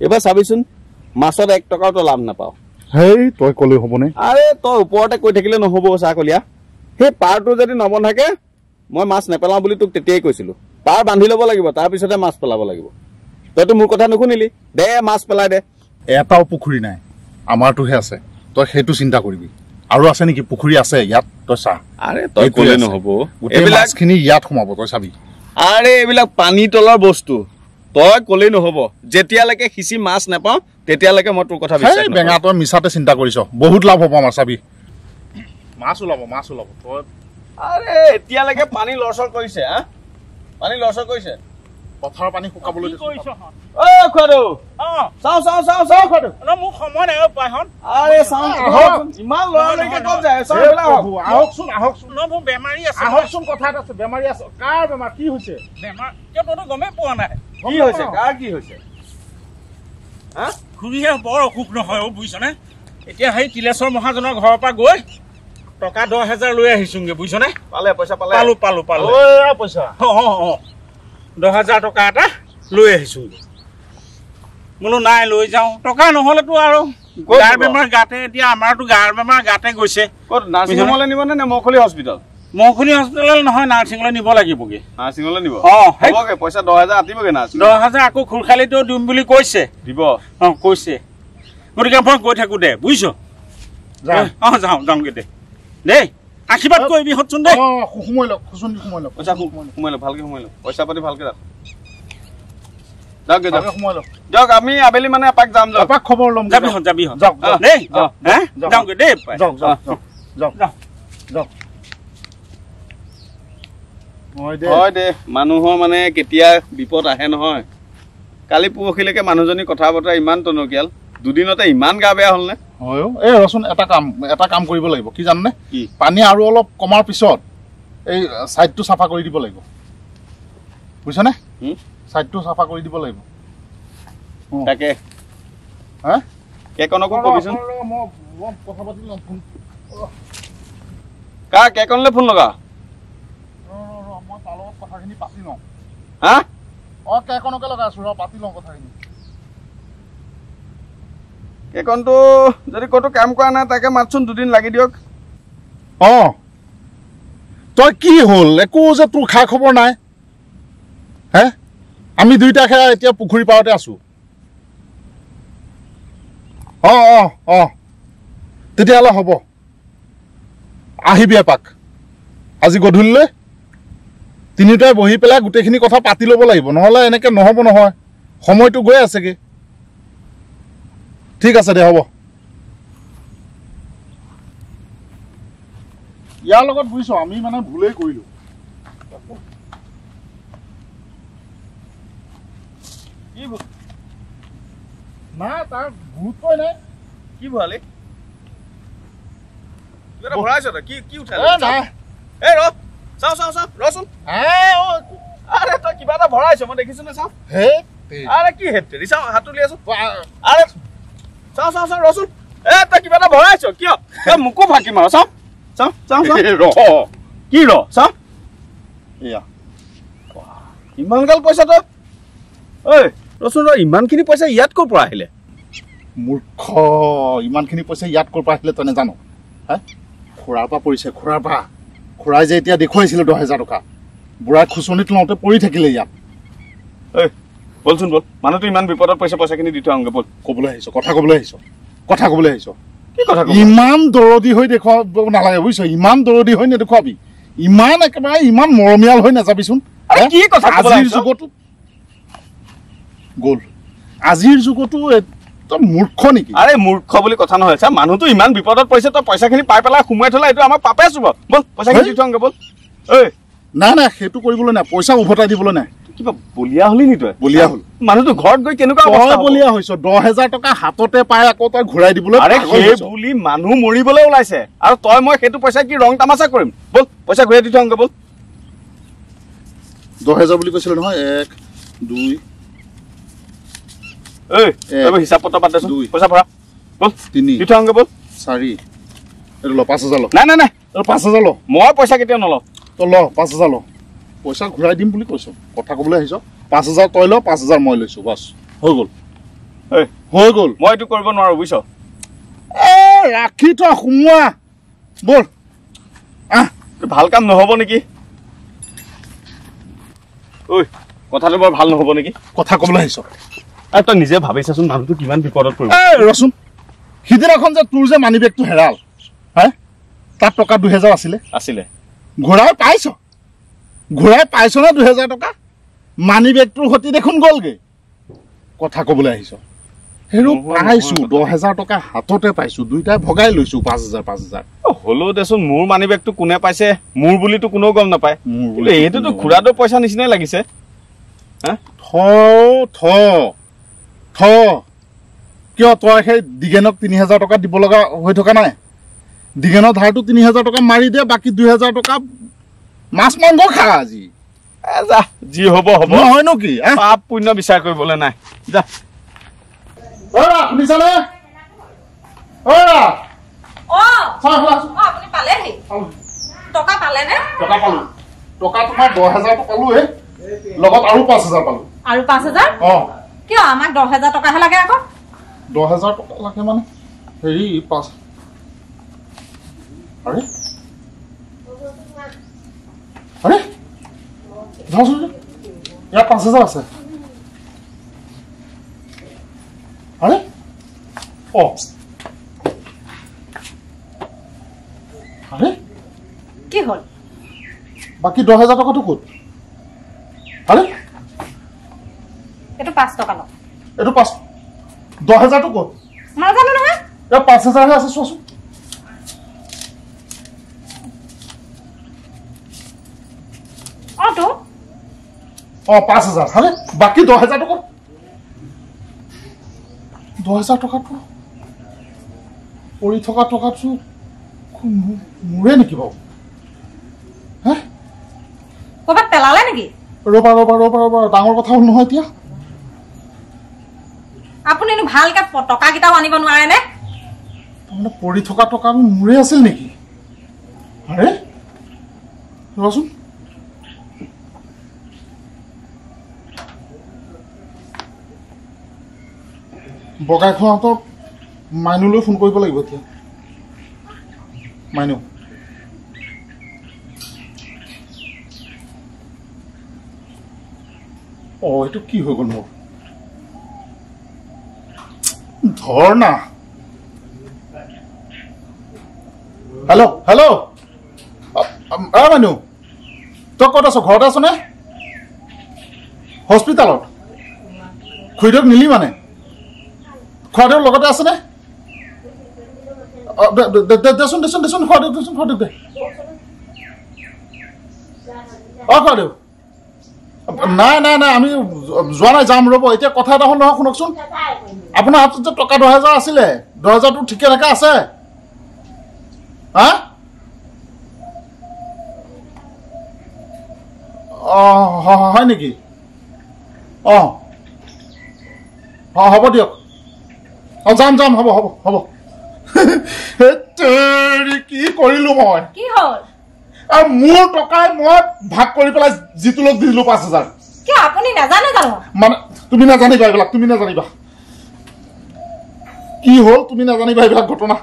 এবাৰ চাবিচোন মাছত 1 টকাও তো লাভ নাপাও হেই তই কলে হবনে আৰে তই ওপৰতে কৈ থাকিলে নহব চাকলিয়া সেই পাৰটো যদি নবন্ধাকে মই মাছ নেপেলাও বুলি তোক তেতিয়াই কৈছিলো পাৰ বান্ধি ল'ব লাগিব তাৰ পিছতে মাছ পেলাব লাগিব তইতো মোৰ কথা নুশুনিলি দে মাছ পেলাই দে এটাও পুখুৰী নাই আমাৰটোহে আছে তই সেইটো চিন্তা কৰিবি আৰু আছে নেকি পুখুৰী আছে ইয়াত তই চা আৰে তই কলে নহব এইবিলাক খিনি ইয়াত সোমাব তই চাবি আৰে এইবিলাক পানী তলৰ বস্তু তই কলে নহব যেতিয়ালৈকে হিচি মাছ নাপাও তেতিয়ালৈকে মই তোৰ কথা বিশ্বাস নকৰো বেঙা তই মিছাতে চিন্তা কৰিছ বহুত লাভ হ'ব আমাৰ চাবি মাছ ওলাব তই আৰে এতিয়ালৈকে পানী লৰচৰ কৰিছে হা পানী লৰচৰ কৰিছে পথাৰৰ পানী শুকাবলৈ দিছো ও খোৱাদো চাও খোৱাদো না মোক সময় নাই পাইহন আৰে চাও ইমান লৰালৈকে ক'ত যায় চাও বেলা আহকচোন ন মোৰ বেমাৰী আছে আহকচোন কথা এটা আছে বেমাৰী আছে কাৰ বেমাৰ কি হৈছে বেমাৰ কিয় তইতো গমেই পোৱা নাই কি হৈছে কাৰ কি হৈছে হা খুৰীয়ে বৰ অসুখ নহয় বুজিছনে এতিয়া সেই তিলেশ্বৰ মহাজনৰ ঘৰৰ পৰা গৈ টকা 10,000 লৈ আহিছোগে বুজিছনে পালে পইচা পালে পালো ঐ পইচা 10,000 টকা এটা লৈ আহিছো বোলো নাই লৈ যাওঁ টকা নহ'লেতো আৰু গাৰ বেমাৰ গাতে এতিয়া আমাৰতো গাৰ বেমাৰ গাতে গৈছে ক'ত নাৰ্ছিং হোমলৈ নিব নে মখলি হস্পিটেল মখলি হস্পিটেল নহয় নাৰ্ছিঙলৈ নিব লাগিবগে নাৰ্ছিঙলৈ নিব হ'বগে পইচা 10,000 আতিবগে নাৰ্ছিং 10,000 আকৌ খুৰখালিটো দিম বুলি কৈছে দিব কৈছে গতিকে মই গৈ থাকো দে বুজিছ যাওঁগে দে দেই আশীৰ্বাদ কৰিবি হতচোন দে সোমাই লওক পইচা সোমাই লওক ভালকে সোমাই লওক পইচা পাতি ভালকে ৰাখ যাওক আমি আবেলি মানে এপাক যাম এপাক খবৰ ল'ম যাবি দেই যাওঁগে দেই হয় দে মানুহৰ মানে কেতিয়া বিপদ আহে নহয় কালি পৰহিলৈকে মানুহজনী কথা বতৰা ইমান টনকিয়াল দুদিনতে ইমান গা বেয়া হ'ল নে হয় এই ৰচোন এটা কাম কৰিব লাগিব কি জাননে পানী আৰু অলপ কমাৰ পিছত এই সাইডটো সাফা কৰি দিব লাগিব বুজিছনে সাইডটো সাফা কৰি দিব লাগিব তাকে হা কেকনকো কবিচোন মই কথা পাতি লম ফোন কা কেকনলে ফোন লগা মই তাৰ লগত কথাখিনি পাতি লওঁ হা কেকনকে লগা আছো পাতি লওঁ কথাখিনি কেকনটো যদি ক'তো কাম কৰা নাই তাকে মাতচোন দুদিন লাগি দিয়ক তই কি হ'ল একো যে তোৰ খা খবৰ নাই হে আমি দুইটা এতিয়া পুখুৰী পাৰতে আছো তেতিয়াহ'লে হ'ব আহিবি এপাক আজি গধূলিলৈ তিনিটাই বহি পেলাই গোটেইখিনি কথা পাতি ল'ব লাগিব নহ'লে এনেকে নহ'ব নহয় সময়টো গৈ আছেগে ঠিক আছে দে হ'ব ইয়াৰ লগত বুজিছ আমি মানে ভুলেই কৰিলো না তাৰ গুৰুত্বই নাই কি ভৰালি ভৰাইছ তই কি উঠালি এই ৰ চাও ৰচোন আৰে তই কিবা এটা ভৰাইছ মই দেখিছো নে চাও আৰে কি হেৰি চাও হাত তুলি আছো আৰে চাও ৰচোন তই কিবা এটা ভৰাইছ কিয় তই মোকো ফাঁকি মাৰ চাও কি ৰ চাও এয়া ইমান গাল পইচা তই ঐ ৰচোন ইমানখিনি পইচা ইয়াত ক'ৰ পৰা আহিলে মূৰ্খ ইমানখিনি পইচা ইয়াত ক'ৰ পৰা আহিলে তই নেজানো হে খুৰাৰ পৰা পৰিছে খুৰাই যে এতিয়া দেখুৱাইছিলে 10,000 টকা বুঢ়াই খুচনিত লওঁতে পৰি থাকিলে ইয়াত বলচোন বল মানুহটো ইমান বিপদত পইচাখিনি দি থৈ আহোগে বল ক'বলৈ আহিছ কথা ক'বলৈ আহিছ কি কথা ইমান দৰদী হৈ দেখুৱাব নালাগে বুজিছ ইমান দৰদী হৈ নেদেখুৱাবি ইমান একেবাৰে ইমান মৰমীয়াল হৈ নাযাবিচোন কি কথা আজিৰ যুগতো গ'ল আজিৰ যুগতো তই মূৰ্খ নেকি আৰে মূৰ্খ বুলি কথা নহয় চা মানুহটো ইমান বিপদত পৰিছে তই পইচাখিনি পাই পেলাই সোমাই থলে এইটো আমাৰ পাপে চুব বল পইচাখিনি দি থৈ আহোগে বল নাই সেইটো কৰিবলৈ নাই পইচা উভতাই দিবলৈ নাই কিবা বলিয়া হলি নি তই বলিয়া হল মানুহটো ঘৰত গৈ কেনেকুৱা অৱস্থা বলিয়া হৈছ 10,000 টকা হাততে পাই আকৌ তই ঘূৰাই দিবলৈ আৰে সেই বুলি মানুহ মৰিবলৈ ওলাইছে আৰু তই মই সেইটো পইচা কি ৰং তামাচা কৰিম বল পইচা ঘূৰাই দি থৈ আহোগে বল 10,000 বুলি কৈছিল নহয় 1 2 হিচাপ পত্ৰ পাতে পইচা ভৰা বল 3 দি থৈ আহোগে বল 4 এইটো ল 5,000 ল নাই 5,000 ল মই পইচা কেতিয়াও নলওঁ তই ল 5,000 ল পইচা ঘূৰাই দিম বুলি কৈছ কথা ক'বলৈ আহিছ 5,000 তই ল 5,000 মই লৈছো বাছ হৈ গ'ল হৈ গ'ল মই এইটো কৰিব নোৱাৰো বুজিছ ৰাখি থ সোমোৱা বল ভাল কাম নহ'ব নেকি ঐ কথাটো বৰ ভাল নহ'ব নেকি কথা ক'বলৈ আহিছ আৰু তই নিজে ভাবিছাচোন মানুহটো কিমান বিপদত পৰিব ৰচোন সিদিনাখন যে তোৰ যে মানি বেগটো হেৰাল হে তাত টকা 2000 আছিলে ঘূৰাই পাইছ নে 2000 টকা মানি বেগটোৰ সতি দেখোন গ'লগে কথা ক'বলৈ আহিছ হেৰু পাইছো 10000 টকা হাততে পাইছো দুইটাই ভগাই লৈছো 5000 হ'লেও দেচোন মোৰ মানি বেগটো কোনে পাইছে মোৰ বুলিতো কোনেও গম নাপায় এইটোতো খুৰাটো পইচা নিচিনাই লাগিছে থ কিয় তই সেই দিগেনক 3000 টকা দিব লগা হৈ থকা নাই দিগেনৰ ধাৰটো 3000 টকা মাৰি দে বাকী 2000 টকা মাছ মাংস খা আজি যা যি হ'ব নহয় নো কি পাপ পুণ্য বিচাৰ কৰিবলৈ নাই যা শুনিছানে আপুনি পালেহি টকা পালেনে টকা পালো টকা তোমাৰ 10000 টকা পালো লগত আৰু 5000 পালো আৰু 5000 কিয় আমাক 10000 টকাহে লাগে আকৌ 10000 টকা লাগে মানে হেৰি 5 আৰে ইয়াত 5000 আছে আরে ও আরে কি হল বাকি 10000 টাকা তো কত আরে এটা 5 টাকা ল এটা 5 10000 তো কত না জানো না এ 5000 আছে সোসু অটো ও 5000 আরে বাকি 10000 টাকা 2000 টাকা তো পৰি থকা টকাটো মুৰে নেকি বাও হ্যাঁ কবা পেলালে নেকি ৰবা ডাঙৰ কথা হ'ল নহয় এতিয়া আপুনি নো ভালকে টকা কিটাও আনিব নোৱাৰে নে মানে পৰি থকা টকা মুৰে আছিল নেকি আৰে ৰচোন বগাই খোৱাহঁতক মাইনুলৈ ফোন কৰিব লাগিব এতিয়া মাইনু এইটো কি হৈ গ'ল মোৰ ধৰ না হেল্ল' মাইনু তই ক'ত আছ ঘৰতে আছ নে হস্পিটেলত খুৰীদেউক নিলি মানে খোৱাদেউৰ লগতে আছে নে দেচোন খোৱাদেউ দে খোৱাদেউ নাই আমি যোৱা নাই যাম ৰ'ব এতিয়া কথা এটা হ'ল নহয় শুনকচোন আপোনাৰ হাতত যে টকা 10000 আছিলে 10000টো ঠিকে থাকে আছে হা হয় নেকি হ'ব দিয়ক যাম হ'ব কি কৰিলো মই কি হ'ল আৰু মোৰ টকাই মই ভাগ কৰি পেলাই জিতু লোক দিলো 5000 কি আপুনি নাজানে জানো মানে তুমি নাজানিবা এইবিলাক তুমি নাজানিবা কি হ'ল তুমি নাজানিবা এইবিলাক ঘটনা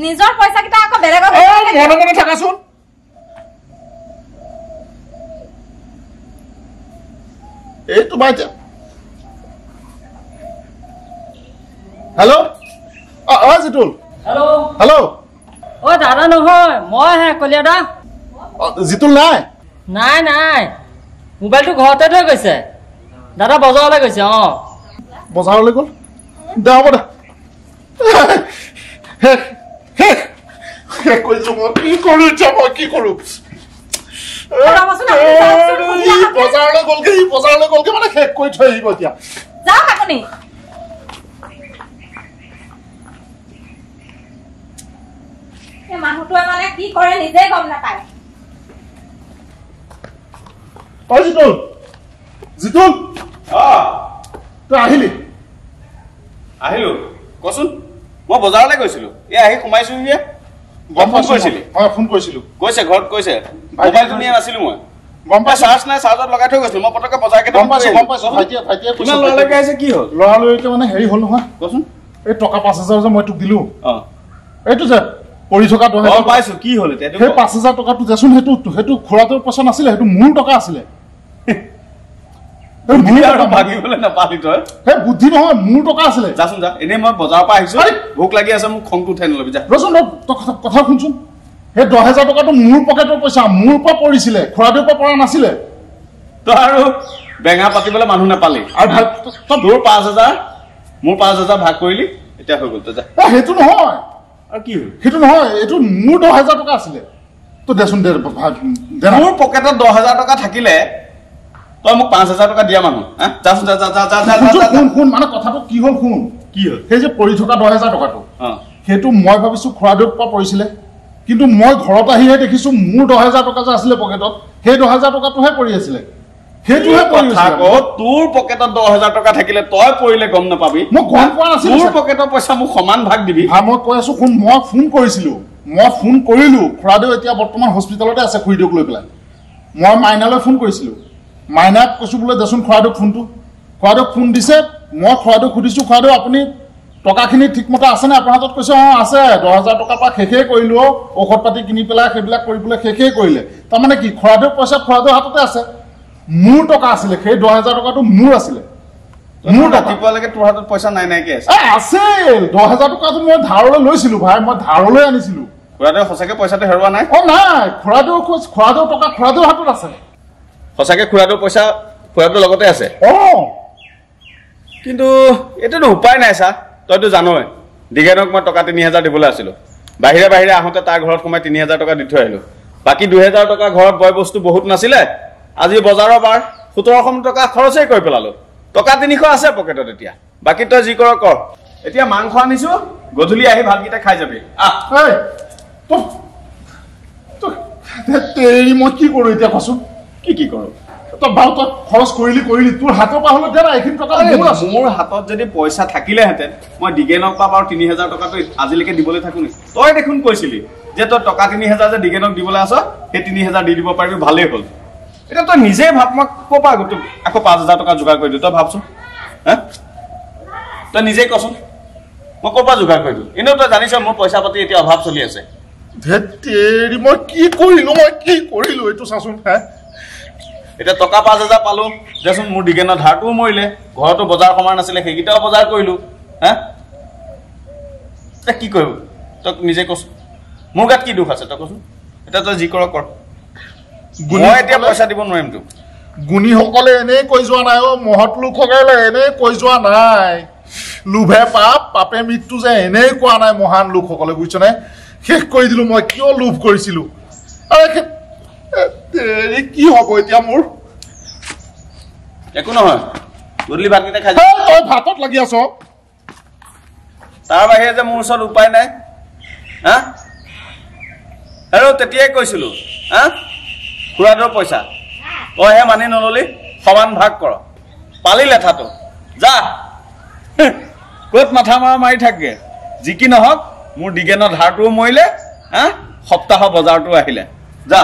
নিজৰ পইচা কিটা আকৌ বেলেগক মনে থাকাচোন এই তোমাৰ এতিয়া হেল্ল' জিতুল হেল্ল' দাদা নহয় মই হে কলিয়া দা জিতুল নাই মোবাইলটো ঘৰতে থৈ গৈছে দাদা বজাৰলৈ গৈছে বজাৰলৈ গ'ল দে হ'ব দে কি কৰো বজাৰলৈ গ'লগে মানে শেষ কৰি থৈ আহিব এতিয়া যাওক আপুনি মানুহটোৱে মানে কি কৰে নিজে গম নাপায় জিতুল তই আহিলো কচোন মই বজাৰলৈ গৈছিলো আহি সোমাইছোহিয়ে ফোন কৰিছিলো কৈছে ঘৰত কৈছে মোবাইলটো নিয়া নাছিলো মই গম পাইছো চাৰ্জ নাই চাৰ্জত লগাই থৈ গৈছিলো মই পটককে বজাৰকে গম পাইছো ভাইটিয়ে কিমান লৰালৈকে আহিছে কি হ'ল লৰালৈকে মানে হেৰি হ'ল নহয় কচোন এই টকা 5,000 যে মই তোক দিলো অ এইটো যে পৰি থকা 10,000 পাইছো কি হ'ল এতিয়া সেই 5,000 টকাটো দেচোন সেইটো খুৰাটোৰ পইচা নাছিলে সেইটো মোৰ টকা আছিলে ভাগিবলৈ নাপালি তই সেই বুদ্ধি নহয় মোৰ টকা আছিলে যাচোন যা এনেই মই বজাৰৰ পৰা আহিছো ভোক লাগি আছে মোক খংটো উঠাই নলবি যা ৰচোন কথা শুনচোন সেই 10,000 টকাটো মোৰ পকেটৰ পইচা মোৰ পৰা পৰিছিলে খুৰাটোৰ পৰা পৰা নাছিলে তই আৰু বেঙা পাতিবলৈ মানুহ নাপালি আৰু তোৰ 5,000 মোৰ 5,000 ভাগ কৰিলি এতিয়া হৈ গ'ল তই যা সেইটো নহয় আৰু কি হ'ল সেইটো নহয় এইটো মোৰ 10,000 টকা আছিলে তো দেচোন দে মোৰ পকেটত 10,000 টকা থাকিলে তই মোক 5,000 টকা দিয়া মানুহ যাচোন যা শুন মানে কথাটো কি হ'ল শুন কি হ'ল সেই যে পৰি থকা 10,000 টকাটো সেইটো মই ভাবিছো খুৰাটোৰ পৰা পৰিছিলে কিন্তু মই ঘৰত আহিহে দেখিছো মোৰ 10,000 টকা যে আছিলে পকেটত সেই 10,000 টকাটোহে পৰি আছিলে সেইটোহে পৰি আছিল তোৰ পকেটত 10,000 টকা থাকিলে তই পৰিলে গম নাপাবি মই গম পোৱা নাছিলো তোৰ পকেটৰ পইচা মোক সমান ভাগ দিবি মই কৈ আছো শুন মই ফোন কৰিলো খুৰাদেউ এতিয়া বৰ্তমান হস্পিটেলতে আছে খুৰীদেউক লৈ পেলাই মই মাইনালৈ ফোন কৰিছিলো মাইনাক কৈছো বোলে দেচোন খুৰাদেউক খুৰাদেউক ফোন দিছে মই খুৰাদেউক সুধিছো খুৰাদেউ আপুনি টকাখিনি ঠিকমতে আছেনে আপোনাৰ হাতত কৈছে আছে 10,000 টকাৰ পৰা শেষেই কৰিলো ঔষধ পাতি কিনি পেলাই সেইবিলাক কৰিবলৈ শেষেই কৰিলে তাৰমানে কি খুৰাদেউৰ পইচা খুৰাদেউৰ হাততে আছে মোৰ টকা আছিলে সেই 10,000 টকাটো মোৰ আছিলে মোৰ ৰাতিপুৱালৈকে তোৰ হাতত পইচা নাইকে আছে আছিল 10,000 টকাটো মই ধাৰলৈ লৈছিলো ভাই মই ধাৰলৈ আনিছিলো খুৰাদেউ সঁচাকে পইচাটো হেৰুৱা নাই নাই খুৰাদেউৰ টকা খুৰাদেউৰ হাতত আছে সঁচাকে খুৰাদেউৰ পইচা খুৰাদেউৰ লগতে আছে কিন্তু এইটোতো উপায় নাই চা তইতো জানই দিগেনক মই টকা 3,000 দিবলৈ আছিলো বাহিৰে আহোঁতে তাৰ ঘৰত সোমাই 3,000 টকা দি থৈ আহিলো বাকী 2,000 টকা ঘৰত বয় বস্তু বহুত নাছিলে আজি বজাৰৰ বাৰ 1700 টকা খৰচেই কৰি পেলালো টকা 300 আছে পকেটত এতিয়া বাকী তই যি কৰ কৰ এতিয়া মাংস আনিছো গধূলি আহি ভাতকেইটা খাই যাবি মই কি কৰো এতিয়া কচোন কি কৰো তই খৰচ কৰিলি তোৰ হাতৰ পৰা হলে দে না এইখিনি টকা মোৰ হাতত যদি পইচা থাকিলেহেঁতেন মই দিগেনক পা বাৰু 3,000 টকাটো আজিলৈকে দিবলৈ থাকো নি তই দেখোন কৈছিলি যে তই টকা 3,000 যে দিগেনক দিবলৈ আছ সেই 3,000 দি দিব পাৰিবি ভালেই হ'ল এতিয়া তই নিজে ভাব মই ক'ৰ পৰা আকৌ 5,000 টকা যোগাৰ কৰি দিওঁ তই ভাবচোন তই নিজেই কচোন মই ক'ৰ পৰা যোগাৰ কৰি দিওঁ এনেও তই জানিছ মোৰ পইচা পাতি এতিয়া অভাৱ চলি আছে মই কি কৰিলো এইটো চাচোন এতিয়া টকা 5,000 পালো দেচোন মোৰ দিগেনৰ ধাৰটোও মৰিলে ঘৰতো বজাৰ সমাৰ নাছিলে সেইকেইটাও বজাৰ কৰিলো কি কৰিব তই নিজে কচোন মোৰ গাত কি দুখ আছে তই কচোন এতিয়া তই যি কৰ মই এতিয়া পইচা দিব নোৱাৰিম তোক গুণীসকলে এনেই কৈ যোৱা নাই মহৎ লোকসকলে এনেই কৈ যোৱা নাই লোভে পাপে মৃত্যু যে এনেই কোৱা নাই মহান লোকসকলে বুজিছনে শেষ কৰি দিলো মই কিয় লোভ কৰিছিলো কি হব এতিয়া মোৰ একো নহয় গধূলি ভাতকেইটা খাই তই ভাতত লাগি আছ তাৰ বাহিৰে যে মোৰ ওচৰত উপায় নাই আৰু তেতিয়াই কৈছিলো খুৰাটোৰ পইচা তইহে মানি নললি সমান ভাগ কৰ পালি লেঠাটো যা ক'ত মাথা মাৰি থাকগে যি কি নহওক মোৰ দিগেনৰ ধাৰটোও মৰিলে সপ্তাহৰ বজাৰটো আহিলে যা